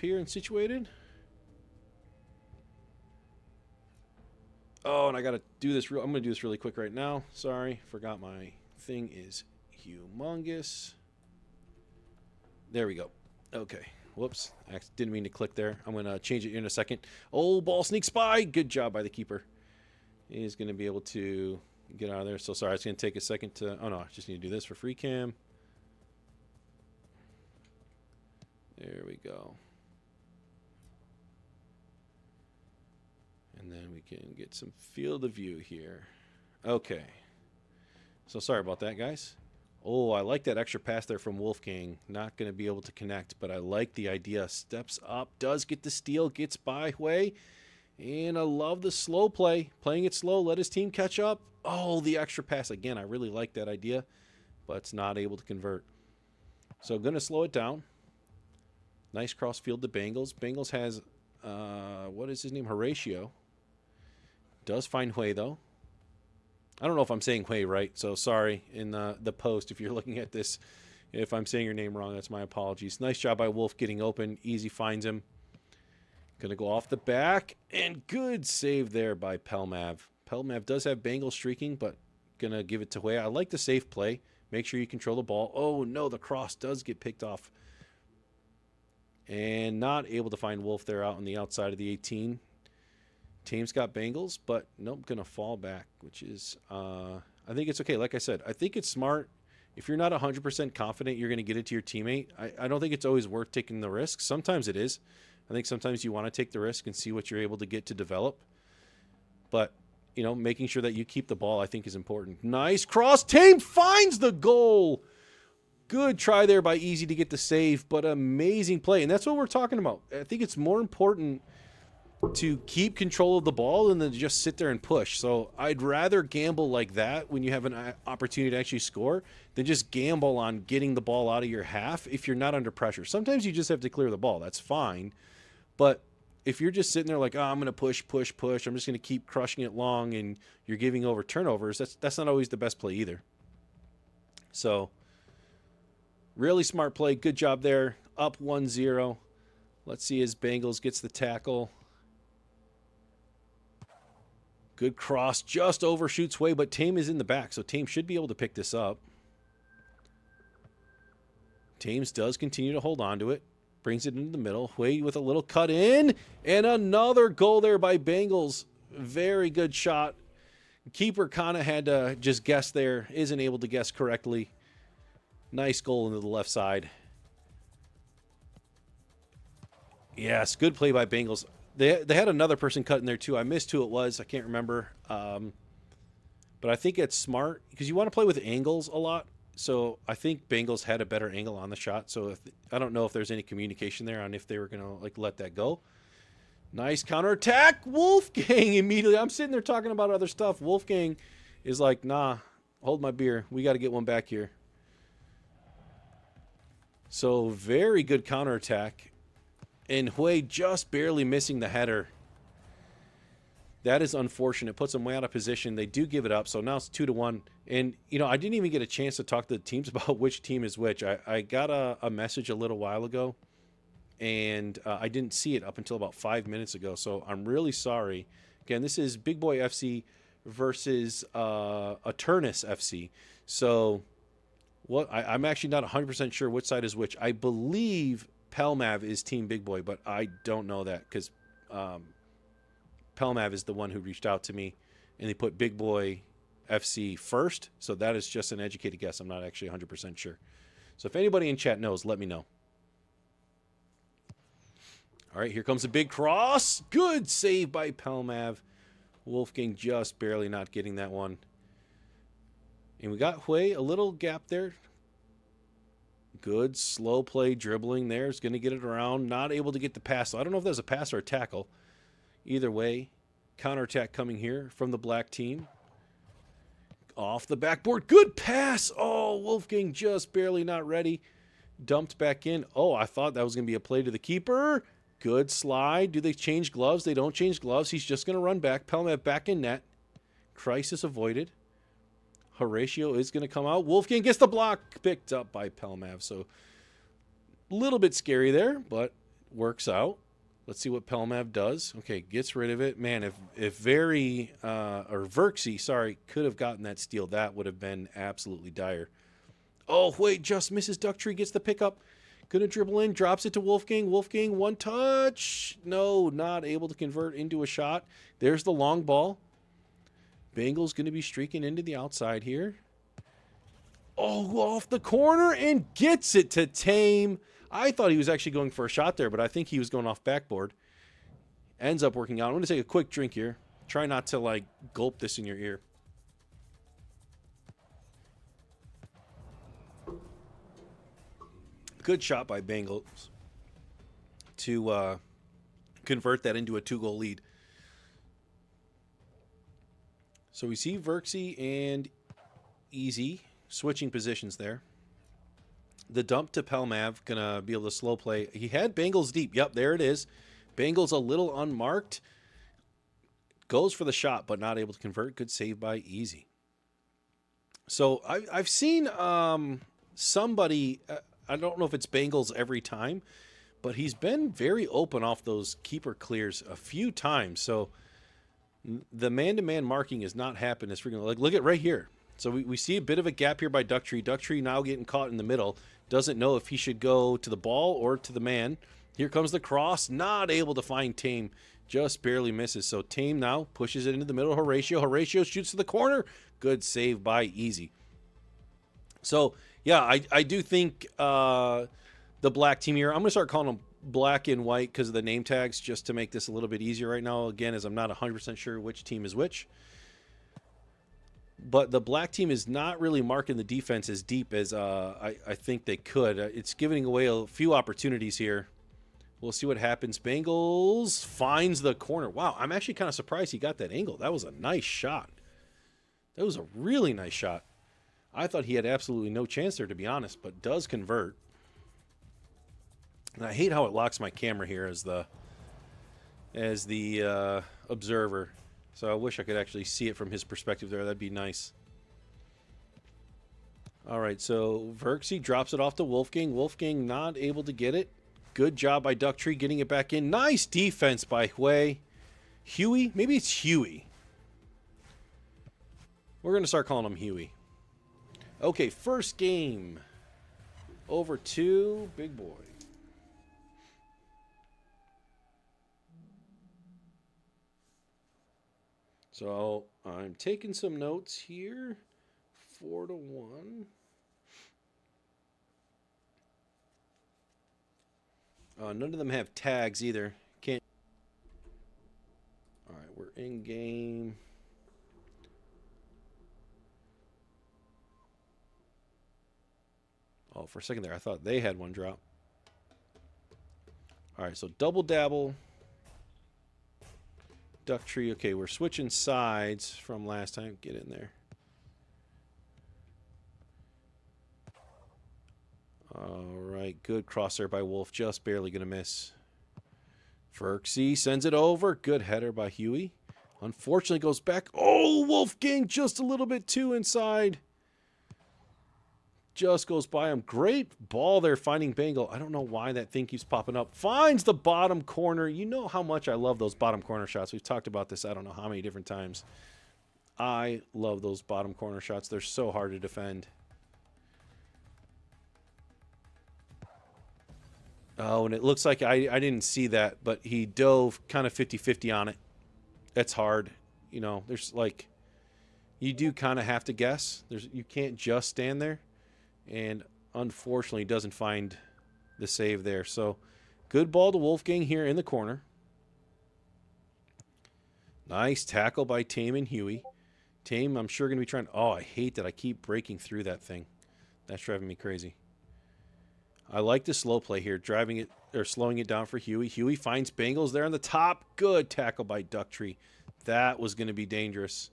here and situated. Oh, and I got to do this. I'm going to do this really quick right now. Sorry, forgot my thing is humongous. There we go. Okay. Whoops. I didn't mean to click there. I'm going to change it in a second. Oh, ball sneak spy. Good job by the keeper. He's going to be able to get out of there. So sorry, it's going to take a second to... Oh, no. I just need to do this for free cam. There we go. And then we can get some field of view here. Okay. So sorry about that, guys. Oh, I like that extra pass there from Wolfgang. Not going to be able to connect, but I like the idea. Steps up, does get the steal, gets by Hui. And I love the slow play. Playing it slow, let his team catch up. Oh, the extra pass. Again, I really like that idea, but it's not able to convert. So going to slow it down. Nice cross field to Bengals. Bengals has, what is his name? Horatio. Does find Hui, though. I don't know if I'm saying Hui right, so sorry in the post if you're looking at this. If I'm saying your name wrong, that's my apologies. Nice job by Wolf getting open. Easy finds him. Going to go off the back, and good save there by Pelmav. Pelmav does have Bengal streaking, but going to give it to Hui. I like the safe play. Make sure you control the ball. Oh, no, the cross does get picked off. And not able to find Wolf there out on the outside of the 18. Team's got Bengals, but nope, going to fall back, which is, I think it's okay. Like I said, I think it's smart. If you're not 100% confident you're going to get it to your teammate, I don't think it's always worth taking the risk. Sometimes it is. I think sometimes you want to take the risk and see what you're able to get to develop. But, you know, making sure that you keep the ball, I think, is important. Nice cross. Tame finds the goal. Good try there by Easy to get the save, but amazing play. And that's what we're talking about. I think it's more important to keep control of the ball than to just sit there and push. So I'd rather gamble like that when you have an opportunity to actually score than just gamble on getting the ball out of your half if you're not under pressure. Sometimes you just have to clear the ball. That's fine. But if you're just sitting there like, oh, I'm going to push, I'm just going to keep crushing it long and you're giving over turnovers, that's not always the best play either. So really smart play. Good job there. Up 1-0. Let's see as Bengals gets the tackle. Good cross, just overshoots Hui, but Tame is in the back, so Tame should be able to pick this up. Tames does continue to hold on to it. Brings it into the middle. Hui with a little cut in, and another goal there by Bengals. Very good shot. Keeper kind of had to just guess there. Isn't able to guess correctly. Nice goal into the left side. Yes, good play by Bengals. They had another person cut in there too. I missed who it was. I can't remember. But I think it's smart because you want to play with angles a lot. So I think Bengals had a better angle on the shot. So I don't know if there's any communication there on if they were going to like let that go. Nice counterattack. Wolfgang immediately. I'm sitting there talking about other stuff. Wolfgang is like, nah, hold my beer. We got to get one back here. So very good counterattack. And Hui just barely missing the header. That is unfortunate. Puts them way out of position. They do give it up. So now it's 2-1. And, you know, I didn't even get a chance to talk to the teams about which team is which. I got a message a little while ago. And I didn't see it up until about 5 minutes ago. So I'm really sorry. Again, this is Big Boy FC versus Aeturnus FC. So I'm actually not 100% sure which side is which. I believe Pelmav is Team Big Boy, but I don't know that because Pelmav is the one who reached out to me, and they put Big Boy FC first. So that is just an educated guess. I'm not actually 100% sure. So if anybody in chat knows, let me know. All right, here comes a big cross. Good save by Pelmav. Wolfgang just barely not getting that one. And we got Hui, a little gap there. Good slow play dribbling there. Is going to get it around. Not able to get the pass. So I don't know if there's a pass or a tackle. Either way, counterattack coming here from the black team. Off the backboard. Good pass. Oh, Wolfgang just barely not ready. Dumped back in. Oh, I thought that was going to be a play to the keeper. Good slide. Do they change gloves? They don't change gloves. He's just going to run back. Pelmav back in net. Crisis avoided. Horatio is going to come out. Wolfgang gets the block picked up by Pelmav. So a little bit scary there, but works out. Let's see what Pelmav does. Okay, gets rid of it. Man, if Verksy, sorry, could have gotten that steal, that would have been absolutely dire. Oh, wait, just misses. Ducktree gets the pickup. Gonna dribble in, drops it to Wolfgang. Wolfgang, one touch. No, not able to convert into a shot. There's the long ball. Bengals gonna be streaking into the outside here. Oh, off the corner and gets it to Tame. I thought he was actually going for a shot there, but I think he was going off backboard. Ends up working out. I'm going to take a quick drink here. Try not to, like, gulp this in your ear. Good shot by Bengals to convert that into a 2-goal lead. So we see Verksy and Easy switching positions there. The dump to Pelmav, gonna be able to slow play. He had Bengals deep. Yep, there it is. Bengals a little unmarked. Goes for the shot, but not able to convert. Good save by Easy. So I've seen somebody, I don't know if it's Bengals every time, but he's been very open off those keeper clears a few times. So the man-to-man marking has not happened as frequently. Like, look at right here. So we see a bit of a gap here by Ducktree. Ducktree now getting caught in the middle. Doesn't know if he should go to the ball or to the man. Here comes the cross. Not able to find Tame. Just barely misses. So Tame now pushes it into the middle. Horatio. Horatio shoots to the corner. Good save by Easy. So, yeah, I do think the black team here, I'm going to start calling them black and white because of the name tags, just to make this a little bit easier right now. Again, as I'm not 100% sure which team is which. But the black team is not really marking the defense as deep as I think they could. It's giving away a few opportunities here. We'll see what happens. Bengals finds the corner. Wow, I'm actually kind of surprised he got that angle. That was a nice shot. That was a really nice shot. I thought he had absolutely no chance there, to be honest, but does convert. And I hate how it locks my camera here as the observer. So I wish I could actually see it from his perspective there. That'd be nice. All right, so Verksy drops it off to Wolfgang. Wolfgang not able to get it. Good job by Ducktree getting it back in. Nice defense by Hui. Huey? Maybe it's Huey. We're going to start calling him Huey. Okay, first game. Over to Big Boy. So I'm taking some notes here. 4-1. None of them have tags either. Can't. All right, we're in game. Oh, for a second there, I thought they had one drop. All right, so double dabble. Ducktree. Okay, we're switching sides from last time. Get in there. All right, good cross there by Wolf. Just barely going to miss. Verksy sends it over. Good header by Huey. Unfortunately goes back. Oh, Wolfgang just a little bit too inside. Just goes by him. Great ball there finding Bengal. I don't know why that thing keeps popping up. Finds the bottom corner. You know how much I love those bottom corner shots. We've talked about this I don't know how many different times. I love those bottom corner shots. They're so hard to defend. Oh, and it looks like I didn't see that, but he dove kind of 50-50 on it. That's hard. You know, there's like, you do kind of have to guess. You can't just stand there. And unfortunately doesn't find the save there. So good ball to Wolfgang here in the corner. Nice tackle by Tame and Huey. Tame, I'm sure going to be trying. Oh, I hate that I keep breaking through that thing. That's driving me crazy. I like the slow play here, driving it or slowing it down for Huey. Huey finds Bengals there on the top. Good tackle by Ducktree. That was going to be dangerous.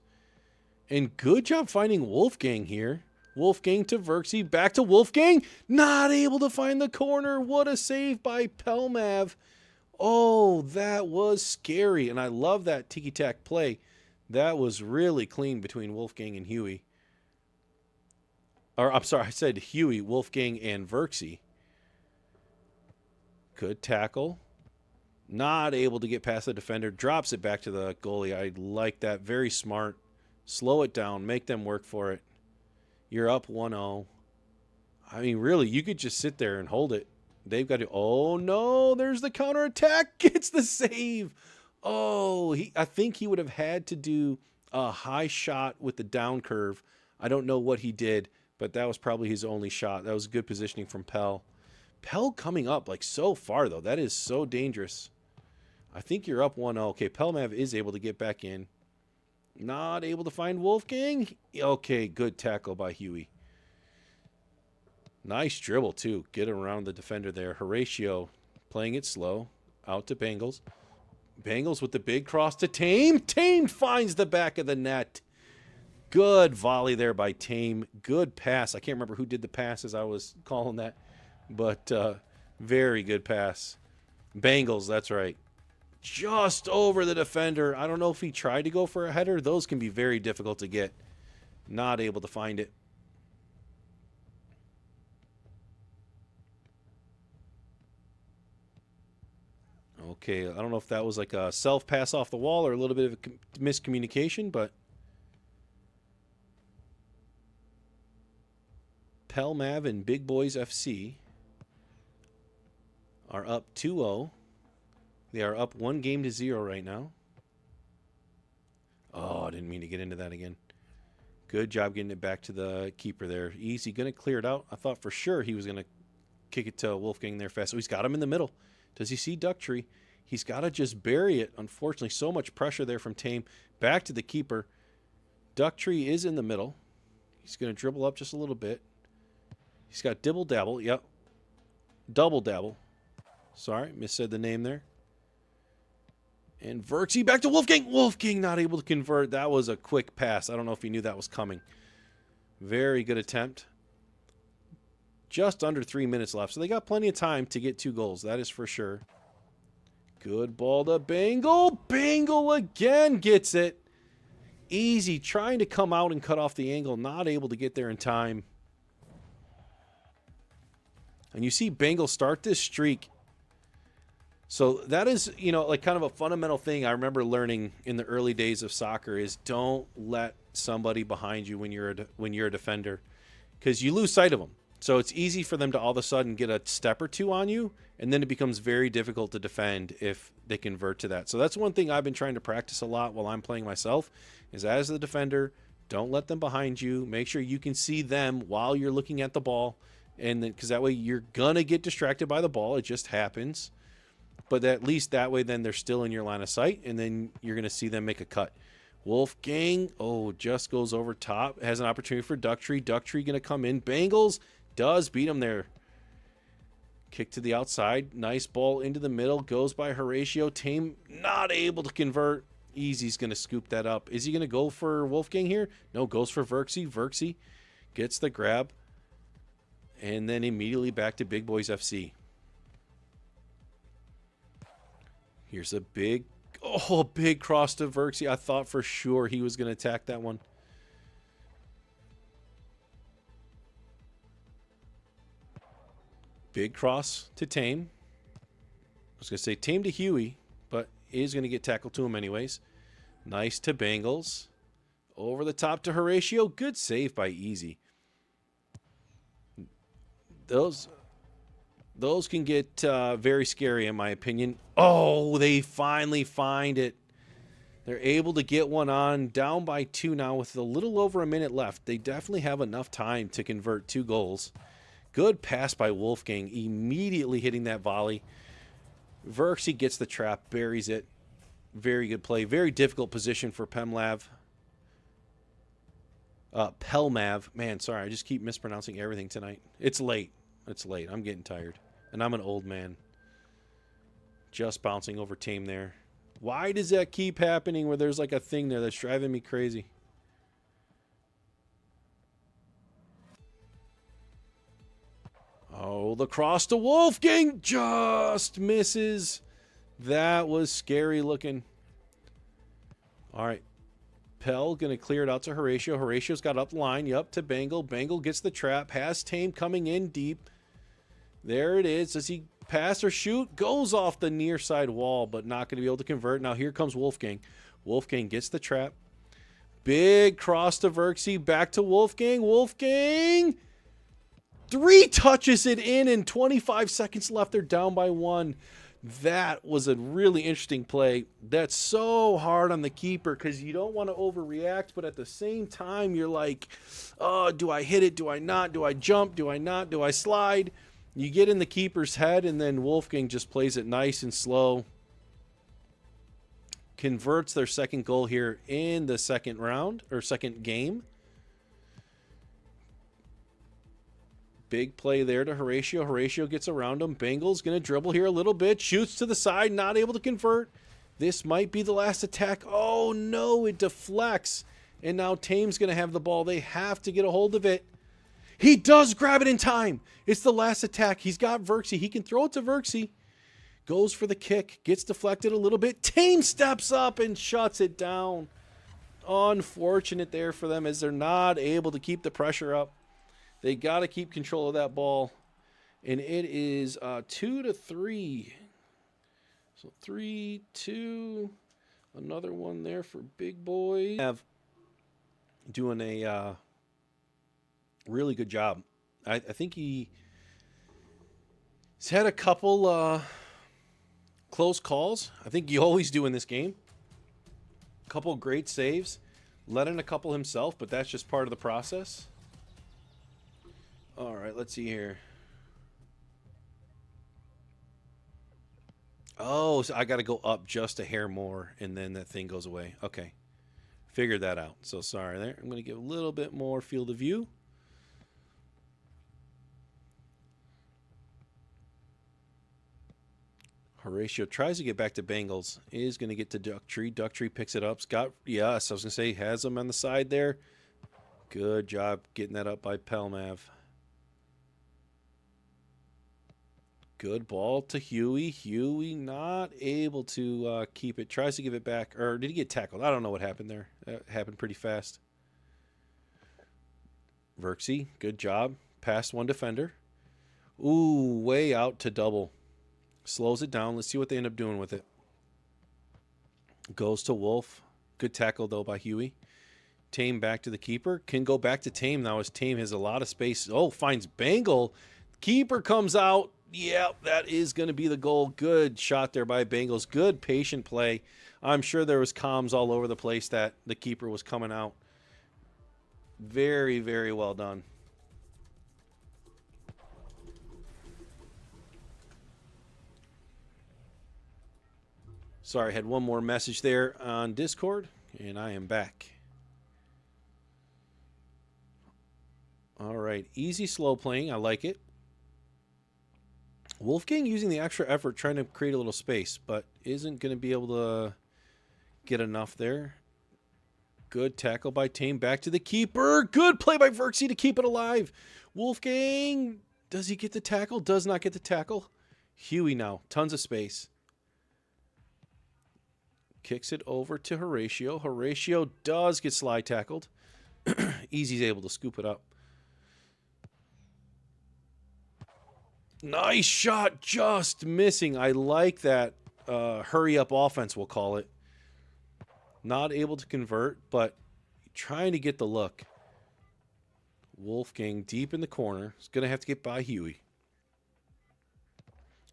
And good job finding Wolfgang here. Wolfgang to Verksy. Back to Wolfgang. Not able to find the corner. What a save by Pelmav. Oh, that was scary. And I love that tiki-tack play. That was really clean between Wolfgang and Huey. Or, I'm sorry, I said Huey, Wolfgang, and Verksy. Good tackle. Not able to get past the defender. Drops it back to the goalie. I like that. Very smart. Slow it down. Make them work for it. You're up 1-0. I mean, really, you could just sit there and hold it. They've got to... Oh, no. There's the counterattack. Gets the save. Oh, I think he would have had to do a high shot with the down curve. I don't know what he did, but that was probably his only shot. That was good positioning from Pell. Pell coming up like so far, though. That is so dangerous. I think you're up 1-0. Okay, Pelmav is able to get back in. Not able to find Wolfgang. Okay, good tackle by Huey. Nice dribble, too. Get around the defender there. Horatio playing it slow. Out to Bengals. Bengals with the big cross to Tame. Tame finds the back of the net. Good volley there by Tame. Good pass. I can't remember who did the pass as I was calling that. But very good pass. Bengals, that's right. Just over the defender. I don't know if he tried to go for a header. Those can be very difficult to get. Not able to find it. Okay, I don't know if that was like a self pass off the wall or a little bit of a miscommunication, but Pelmav and Big Boys FC are up 2-0. They are up 1-0 right now. Oh, I didn't mean to get into that again. Good job getting it back to the keeper there. Easy, going to clear it out. I thought for sure he was going to kick it to Wolfgang there fast. So he's got him in the middle. Does he see Ducktree? He's got to just bury it. Unfortunately, so much pressure there from Tame. Back to the keeper. Ducktree is in the middle. He's going to dribble up just a little bit. He's got dibble dabble. Yep. Double dabble. Sorry, missaid the name there. And Verksy back to Wolfgang. Wolfgang not able to convert. That was a quick pass. I don't know if he knew that was coming. Very good attempt. Just under 3 minutes left. So they got plenty of time to get 2 goals. That is for sure. Good ball to Bangle. Bangle again gets it. Easy. Trying to come out and cut off the angle. Not able to get there in time. And you see Bangle start this streak. So that is, you know, like kind of a fundamental thing I remember learning in the early days of soccer is don't let somebody behind you when you're a defender, because you lose sight of them. So it's easy for them to all of a sudden get a step or two on you, and then it becomes very difficult to defend if they convert to that. So that's one thing I've been trying to practice a lot while I'm playing myself is as the defender, don't let them behind you. Make sure you can see them while you're looking at the ball, and then because that way you're gonna get distracted by the ball. It just happens. But at least that way, then they're still in your line of sight, and then you're going to see them make a cut. Wolfgang, just goes over top. Has an opportunity for Ducktree. Ducktree going to come in. Bengals does beat him there. Kick to the outside. Nice ball into the middle. Goes by Horatio. Tame not able to convert. Easy's going to scoop that up. Is he going to go for Wolfgang here? No, goes for Verksy. Verksy gets the grab. And then immediately back to Big Boys FC. Here's a big cross to Verksy. I thought for sure he was going to attack that one. Big cross to Tame. I was going to say Tame to Huey, but he's going to get tackled to him anyways. Nice to Bengals. Over the top to Horatio. Good save by Easy. Those can get very scary, in my opinion. Oh, they finally find it. They're able to get one on. Down by 2 now with a little over a minute left. They definitely have enough time to convert 2 goals. Good pass by Wolfgang. Immediately hitting that volley. Verksy gets the trap, buries it. Very good play. Very difficult position for Pelmav. Man, sorry. I just keep mispronouncing everything tonight. It's late. It's late. I'm getting tired. And I'm an old man. Just bouncing over Tame there. Why does that keep happening where there's like a thing there that's driving me crazy? Oh, the cross to Wolfgang just misses. That was scary looking. All right. Pell going to clear it out to Horatio. Horatio's got up the line. Yup, to Bangle. Bangle gets the trap. Has Tame coming in deep. There it is. Does he pass or shoot. Goes off the near side wall, but not going to be able to convert. Now here comes Wolfgang. Wolfgang gets the trap. Big cross to Verksy. Back to Wolfgang. Wolfgang! 3 touches it in and 25 seconds left. They're down by 1. That was a really interesting play. That's so hard on the keeper because you don't want to overreact, but at the same time, you're like, oh, do I hit it? Do I not? Do I jump? Do I not? Do I slide? You get in the keeper's head, and then Wolfgang just plays it nice and slow. Converts their second goal here in the second round, or second game. Big play there to Horatio. Horatio gets around him. Bengals going to dribble here a little bit. Shoots to the side. Not able to convert. This might be the last attack. Oh, no. It deflects. And now Tame's going to have the ball. They have to get a hold of it. He does grab it in time. It's the last attack. He's got Verksy. He can throw it to Verksy. Goes for the kick. Gets deflected a little bit. Tame steps up and shuts it down. Unfortunate there for them as they're not able to keep the pressure up. They got to keep control of that ball. And it is 2-3. So 3-2. Another one there for Big Boy. Doing a really good job. I think he's had a couple close calls. I think you always do in this game. A couple great saves. Let in a couple himself, but that's just part of the process. All right, let's see here. Oh, so I got to go up just a hair more, and then that thing goes away. Okay. Figured that out. So sorry there. I'm going to give a little bit more field of view. Horatio tries to get back to Bengals. Is going to get to Ducktree. Ducktree picks it up. Scott, yes, I was going to say, has him on the side there. Good job getting that up by Pelmav. Good ball to Huey. Huey not able to keep it. Tries to give it back. Or did he get tackled? I don't know what happened there. That happened pretty fast. Verksy, good job. Past one defender. Ooh, way out to double. Slows it down. Let's see what they end up doing with it. Goes to Wolf. Good tackle, though, by Huey. Tame back to the keeper. Can go back to Tame now as Tame has a lot of space. Oh, finds Bengal. Keeper comes out. Yeah, that is going to be the goal. Good shot there by Bengals. Good patient play. I'm sure there was comms all over the place that the keeper was coming out. Very, very well done. Sorry, I had one more message there on Discord, and I am back. All right, easy slow playing. I like it. Wolfgang using the extra effort trying to create a little space, but isn't going to be able to get enough there. Good tackle by Tame. Back to the keeper. Good play by Verksy to keep it alive. Wolfgang, does he get the tackle? Does not get the tackle. Huey now. Tons of space. Kicks it over to Horatio. Horatio does get slide tackled. Easy's able to scoop it up. Nice shot, just missing. I like that hurry-up offense, we'll call it. Not able to convert, but trying to get the look. Wolfgang deep in the corner. He's going to have to get by Huey.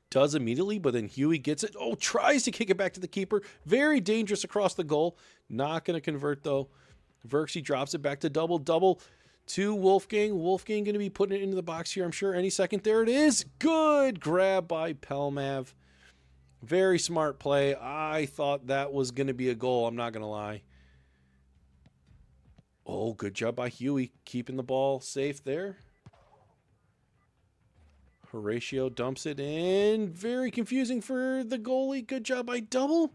Does immediately, but then Huey gets it. Oh, tries to kick it back to the keeper. Very dangerous across the goal. Not going to convert, though. Verksy drops it back to double to Wolfgang. Wolfgang going to be putting it into the box here, I'm sure, any second. There it is. Good grab by Pelmav. Very smart play. I thought that was going to be a goal. I'm not going to lie. Oh, good job by Huey. Keeping the ball safe there. Horatio dumps it in. Very confusing for the goalie. Good job by Double.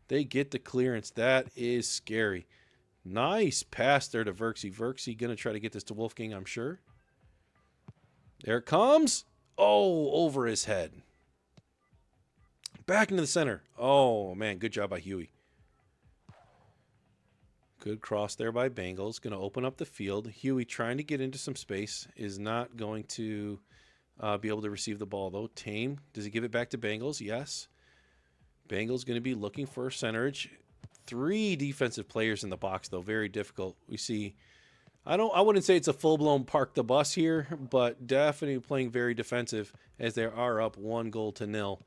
They get the clearance. That is scary. Nice pass there to Verksy. Verksy going to try to get this to Wolfgang, I'm sure. There it comes. Oh, over his head. Back into the center. Oh, man. Good job by Huey. Good cross there by Bengals. Going to open up the field. Huey trying to get into some space. Is not going to be able to receive the ball, though. Tame, does he give it back to Bengals? Yes. Bengals going to be looking for centerage. 3 defensive players in the box, though. Very difficult. We see, I wouldn't say it's a full-blown park the bus here, but definitely playing very defensive as they are up 1-0.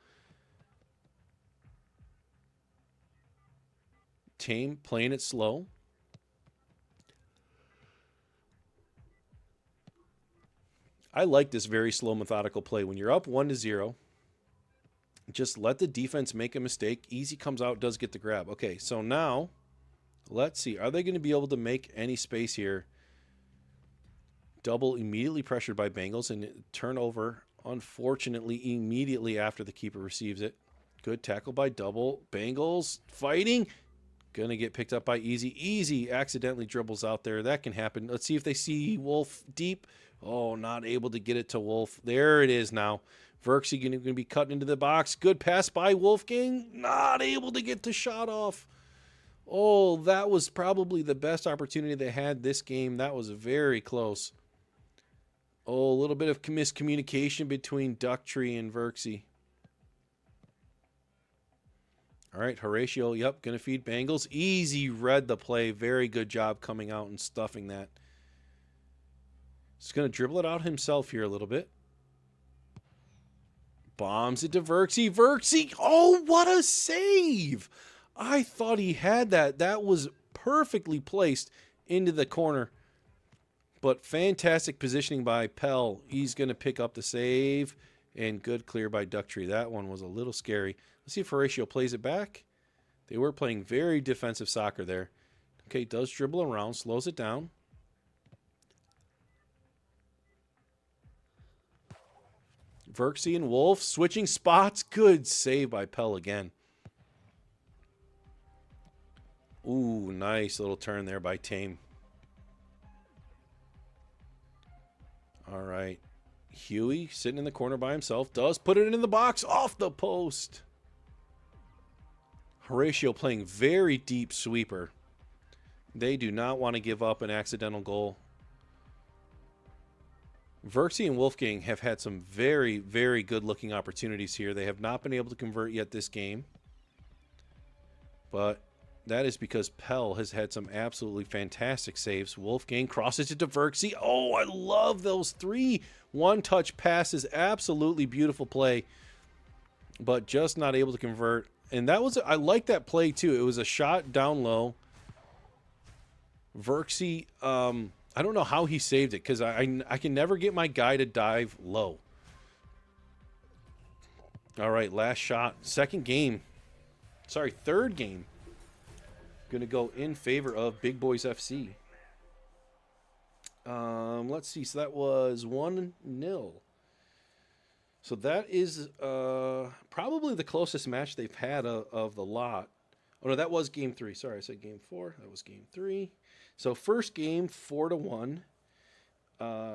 Tame playing it slow. I like this very slow, methodical play. When you're up 1-0, just let the defense make a mistake. Easy comes out, does get the grab. Okay, so now let's see. Are they going to be able to make any space here? Double immediately pressured by Bengals and turnover, unfortunately, immediately after the keeper receives it. Good tackle by Double. Bengals fighting. Going to get picked up by Easy. Easy accidentally dribbles out there. That can happen. Let's see if they see Wolf deep. Oh, not able to get it to Wolf. There it is now. Verksy going to be cutting into the box. Good pass by Wolfgang. Not able to get the shot off. Oh, that was probably the best opportunity they had this game. That was very close. Oh, a little bit of miscommunication between Ducktree and Verksy. All right, Horatio, yep, going to feed Bengals. Easy read the play. Very good job coming out and stuffing that. He's going to dribble it out himself here a little bit. Bombs it to Verksy. Verksy, oh, what a save. I thought he had that. That was perfectly placed into the corner. But fantastic positioning by Pell. He's going to pick up the save. And good clear by Ducktree. That one was a little scary. Let's see if Horatio plays it back. They were playing very defensive soccer there. Okay, does dribble around, slows it down. Verksy and Wolf switching spots. Good save by Pell again. Ooh, nice little turn there by Tame. All right. Huey sitting in the corner by himself. Does put it in the box off the post. Horatio playing very deep sweeper. They do not want to give up an accidental goal. Verksy and Wolfgang have had some very, very good-looking opportunities here. They have not been able to convert yet this game. But that is because Pell has had some absolutely fantastic saves. Wolfgang crosses it to Verksy. Oh, I love those 3 one-touch passes. Absolutely beautiful play. But just not able to convert. And that was, I like that play too. It was a shot down low. Verksy, I don't know how he saved it because I can never get my guy to dive low. All right, last shot. Third game. Going to go in favor of Big Boys FC. Let's see. So that was 1-0. So that is probably the closest match they've had of the lot. Oh, no, that was game 3. Sorry, I said game 4. That was game 3. So first game, 4-1.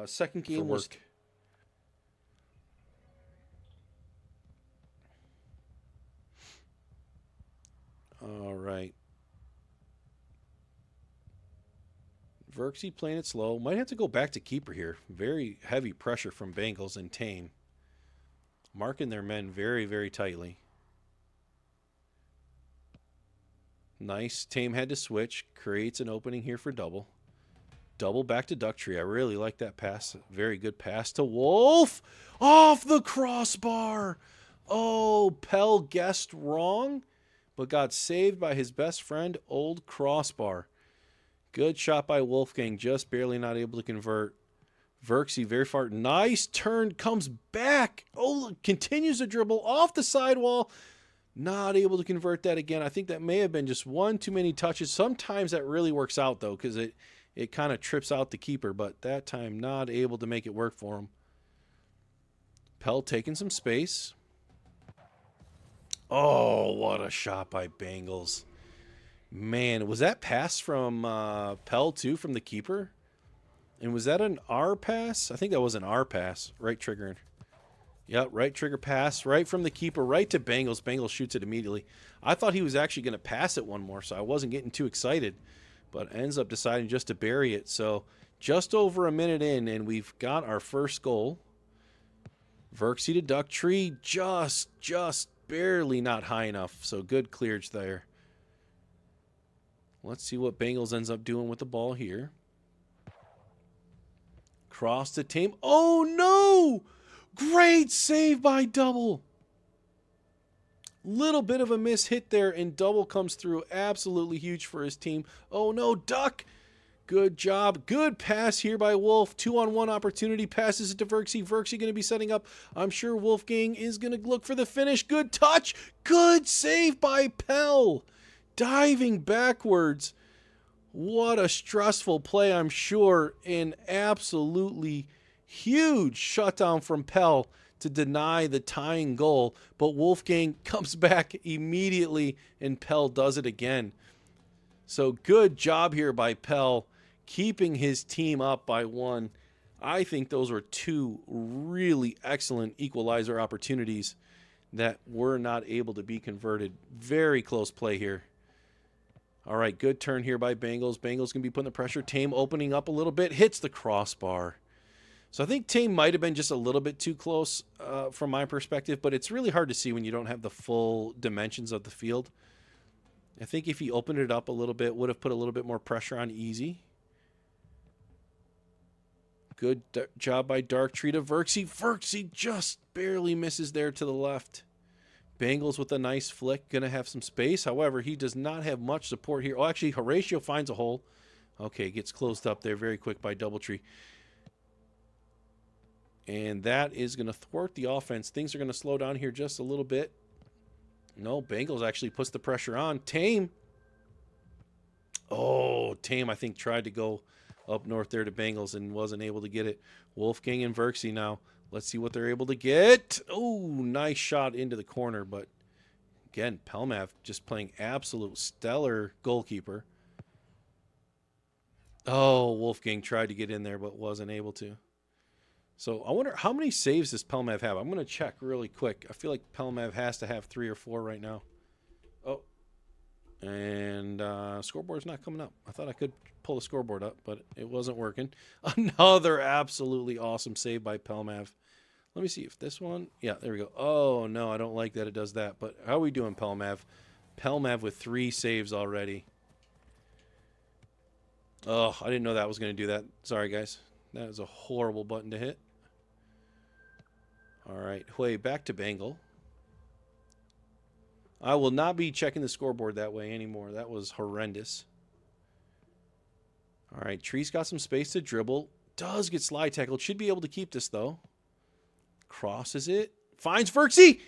Second game was... All right. Verksy playing it slow. Might have to go back to keeper here. Very heavy pressure from Bengals and Tame. Marking their men very, very tightly. Nice. Tame had to switch. Creates an opening here for Double. Double back to Ducktree. I really like that pass. Very good pass to Wolf. Off the crossbar. Oh, Pell guessed wrong, but got saved by his best friend, Old Crossbar. Good shot by Wolfgang. Just barely not able to convert. Verksy very far. Nice turn. Comes back. Oh, continues to dribble off the sidewall. Not able to convert that again. I think that may have been just one too many touches. Sometimes that really works out, though, because it kind of trips out the keeper. But that time, not able to make it work for him. Pell taking some space. Oh, what a shot by Bengals. Man, was that pass from Pell, too, from the keeper? And was that an R pass? I think that was an R pass. Right triggering. Yep, right trigger pass. Right from the keeper, right to Bengals. Bengals shoots it immediately. I thought he was actually going to pass it one more, so I wasn't getting too excited. But ends up deciding just to bury it. So just over a minute in, and we've got our first goal. Verksy to Duck Tree, just barely not high enough. So good clearage there. Let's see what Bengals ends up doing with the ball here. Cross to Tame. Oh, no! Great save by Double. Little bit of a miss hit there, and Double comes through. Absolutely huge for his team. Oh, no, Duck. Good job. Good pass here by Wolf. 2-on-1 opportunity. Passes it to Verksy. Verksy going to be setting up. I'm sure Wolfgang is going to look for the finish. Good touch. Good save by Pell. Diving backwards. What a stressful play, I'm sure. An absolutely huge shutdown from Pell to deny the tying goal. But Wolfgang comes back immediately, and Pell does it again. So good job here by Pell, keeping his team up by 1. I think those were 2 really excellent equalizer opportunities that were not able to be converted. Very close play here. All right, good turn here by Bengals. Bengals going to be putting the pressure. Tame opening up a little bit, hits the crossbar. So I think Tame might have been just a little bit too close from my perspective, but it's really hard to see when you don't have the full dimensions of the field. I think if he opened it up a little bit, would have put a little bit more pressure on Easy. Good job by Dark Tree to Verksy. Verksy just barely misses there to the left. Bengals with a nice flick, going to have some space. However, he does not have much support here. Oh, actually, Horatio finds a hole. Okay, gets closed up there very quick by Doubletree. And that is going to thwart the offense. Things are going to slow down here just a little bit. No, Bengals actually puts the pressure on. Tame. Oh, Tame, I think, tried to go up north there to Bengals and wasn't able to get it. Wolfgang and Verksy now. Let's see what they're able to get. Oh, nice shot into the corner. But, again, Pelmav just playing absolute stellar goalkeeper. Oh, Wolfgang tried to get in there but wasn't able to. So I wonder how many saves does Pelmav have? I'm going to check really quick. I feel like Pelmav has to have 3 or 4 right now. Oh, and scoreboard's not coming up. I thought I could pull the scoreboard up, but it wasn't working. Another absolutely awesome save by Pelmav. Let me see if this one... Yeah, there we go. Oh, no, I don't like that it does that. But how are we doing, Pelmav? Pelmav with 3 saves already. Oh, I didn't know that was going to do that. Sorry, guys. That is a horrible button to hit. All right, Hui, back to Bengal. I will not be checking the scoreboard that way anymore. That was horrendous. All right, Tree's got some space to dribble. Does get slide tackled. Should be able to keep this, though. Crosses it. Finds Verksy!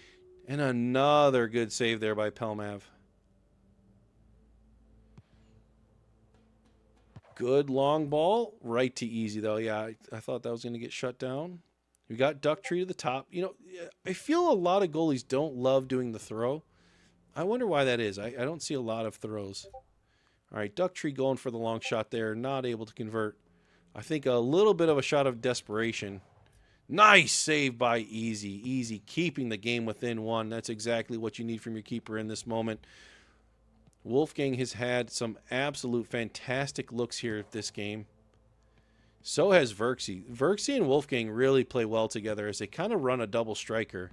And another good save there by Pelmav. Good long ball. Right to Easy, though. Yeah, I thought that was going to get shut down. We got Duck Tree to the top. You know, I feel a lot of goalies don't love doing the throw. I wonder why that is. I don't see a lot of throws. All right, Duck Tree going for the long shot there. Not able to convert. I think a little bit of a shot of desperation. Nice save by Easy. Easy keeping the game within 1. That's exactly what you need from your keeper in this moment. Wolfgang has had some absolute fantastic looks here this game. So has Verksy. Verksy and Wolfgang really play well together as they kind of run a double striker.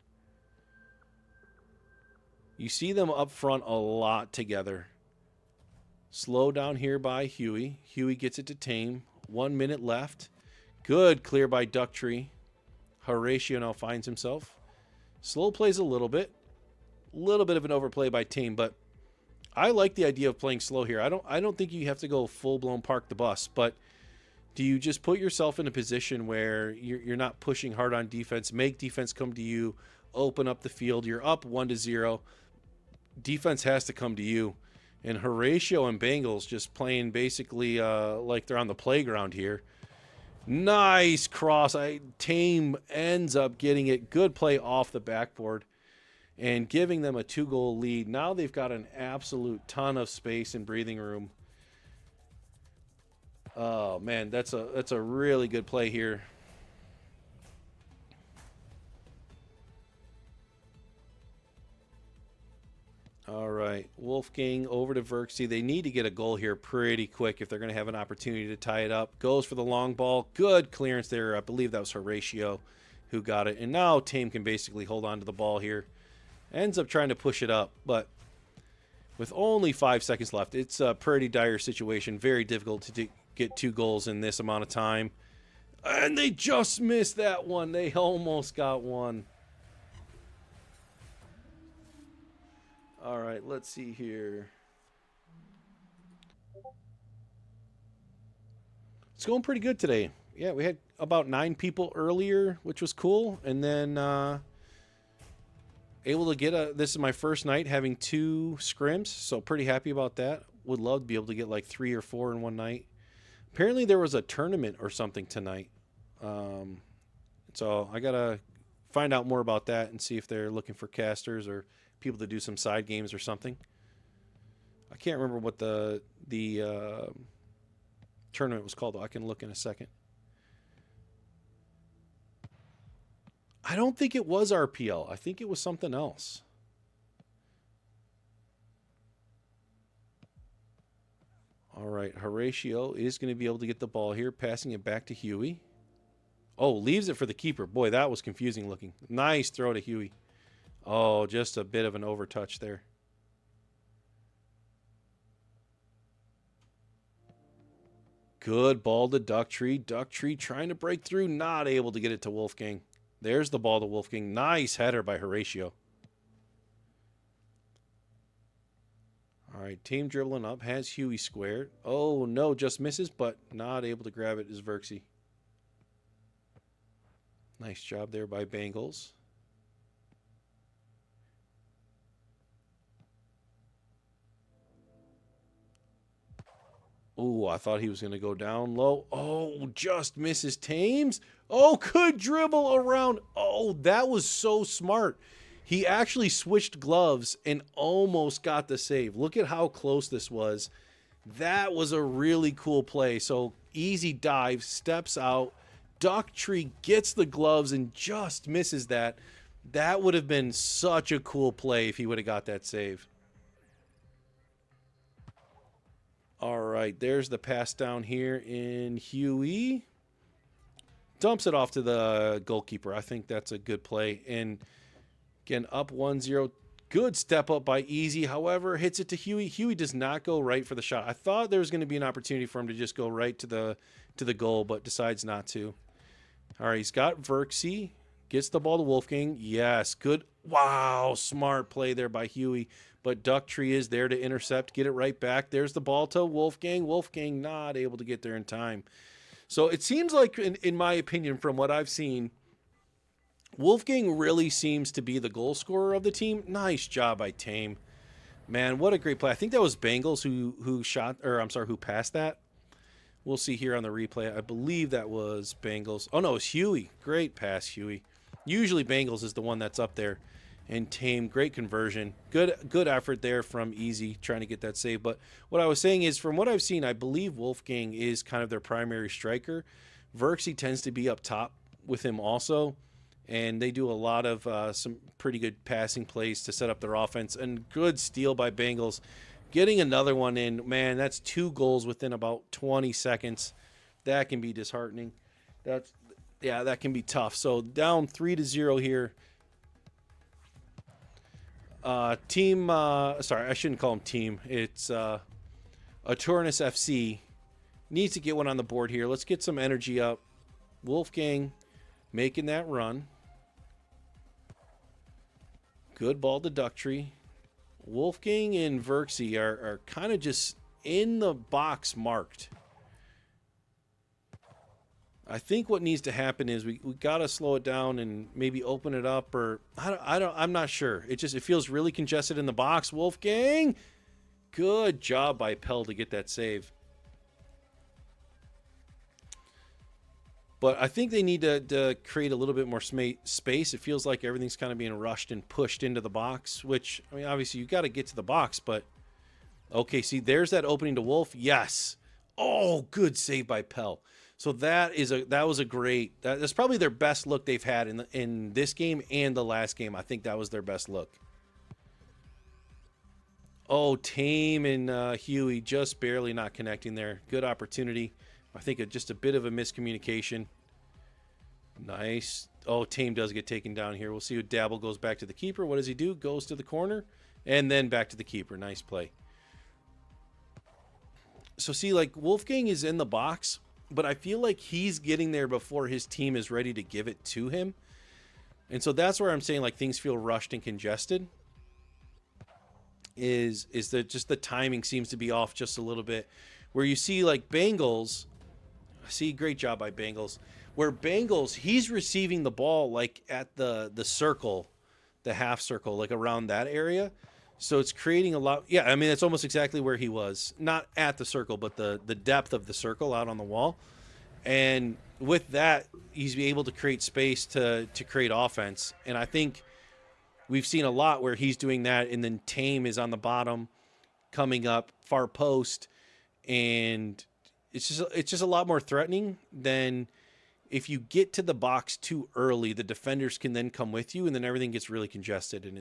You see them up front a lot together. Slow down here by Huey. Huey gets it to Tame. 1 minute left. Good clear by Duck Tree. Horatio now finds himself. Slow plays a little bit. A little bit of an overplay by Tame, but I like the idea of playing slow here. I don't think you have to go full-blown park the bus, but do you just put yourself in a position where you're not pushing hard on defense, make defense come to you, open up the field, you're up 1-0. Defense has to come to you. And Horatio and Bengals just playing basically like they're on the playground here. Nice cross. Tame ends up getting it. Good play off the backboard and giving them a 2-goal lead. Now they've got an absolute ton of space and breathing room. Oh, man, that's a really good play here. All right, Wolfgang over to Verksy. They need to get a goal here pretty quick if they're going to have an opportunity to tie it up. Goes for the long ball. Good clearance there. I believe that was Horatio. who got it. And now Tame can basically hold on to the ball here. Ends up trying to push it up, but with only 5 seconds left, it's a pretty dire situation. Very difficult to get 2 goals in this amount of time. And they just missed that one. They almost got one. All right, let's see here. It's going pretty good today. Yeah, we had about 9 people earlier, which was cool. And then able to get this is my first night having 2 scrims, so pretty happy about that. Would love to be able to get like 3 or 4 in one night. Apparently there was a tournament or something tonight. So I got to find out more about that and see if they're looking for casters or people to do some side games or something. I can't remember what the tournament was called, though. I can look in a second. I don't think it was RPL. I think it was something else. All right, Horatio is going to be able to get the ball here, passing it back to Huey. Oh, leaves it for the keeper. Boy, that was confusing looking. Nice throw to Huey. Oh, just a bit of an overtouch there. Good ball to Ducktree. Ducktree trying to break through, not able to get it to Wolfgang. There's the ball to Wolfgang. Nice header by Horatio. All right, team dribbling up. Has Huey squared. Oh, no, just misses, but not able to grab it is Verksy. Nice job there by Bengals. Oh, I thought he was going to go down low. Oh, just misses Tames. Oh, good dribble around. Oh, that was so smart. He actually switched gloves and almost got the save. Look at how close this was. That was a really cool play. So easy dive, steps out. Ducktree gets the gloves and just misses that. That would have been such a cool play if he would have got that save. All right, there's the pass down here in Huey. Dumps it off to the goalkeeper. I think that's a good play. And again, up 1-0. Good step up by Easy. However, hits it to Huey. Huey does not go right for the shot. I thought there was going to be an opportunity for him to just go right to the goal, but decides not to. All right, he's got Verksy. Gets the ball to Wolfgang. Yes, good. Wow, smart play there by Huey. But Ducktree is there to intercept, get it right back. There's the ball to Wolfgang. Wolfgang not able to get there in time. So it seems like, in my opinion, from what I've seen, Wolfgang really seems to be the goal scorer of the team. Nice job by Tame. Man, what a great play. I think that was Bengals who passed that. We'll see here on the replay. I believe that was Bengals. Oh, no, it's Huey. Great pass, Huey. Usually Bengals is the one that's up there. And Tame, great conversion. Good effort there from Easy trying to get that save. But what I was saying is, from what I've seen, I believe Wolfgang is kind of their primary striker. Verksy tends to be up top with him also. And they do a lot of some pretty good passing plays to set up their offense. And good steal by Bengals. Getting another one in, man, that's 2 goals within about 20 seconds. That can be disheartening. That can be tough. So down 3-0 here. Sorry, I shouldn't call him team. It's Aeturnus FC. Needs to get one on the board here. Let's get some energy up. Wolfgang making that run. Good ball to Ducktree. Wolfgang and Verksy are kind of just in the box marked. I think what needs to happen is we got to slow it down and maybe open it up, or I'm not sure. It feels really congested in the box. Wolfgang, good job by Pell to get that save. But I think they need to create a little bit more space. It feels like everything's kind of being rushed and pushed into the box, which, I mean, obviously you got to get to the box, but okay, see, there's that opening to Wolf. Yes. Oh, good save by Pell. So that was a great, that's probably their best look they've had in this game and the last game. I think that was their best look. Oh, Tame and Huey just barely not connecting there. Good opportunity. I think just a bit of a miscommunication. Nice. Oh, Tame does get taken down here. We'll see who Dabble goes back to the keeper. What does he do? Goes to the corner and then back to the keeper. Nice play. So see, like, Wolfgang is in the box, but I feel like he's getting there before his team is ready to give it to him. And so that's where I'm saying, like, things feel rushed and congested. Is that just the timing seems to be off just a little bit. Where you see, like, Bengals, see, great job by Bengals. Where Bengals, he's receiving the ball, like, at the circle, the half circle, like, around that area. So it's creating a lot. Yeah, I mean, it's almost exactly where he was. Not at the circle, but the depth of the circle out on the wall. And with that, he's able to create space to create offense. And I think we've seen a lot where he's doing that, and then Tame is on the bottom, coming up, far post. And it's just a lot more threatening than if you get to the box too early, the defenders can then come with you, and then everything gets really congested. And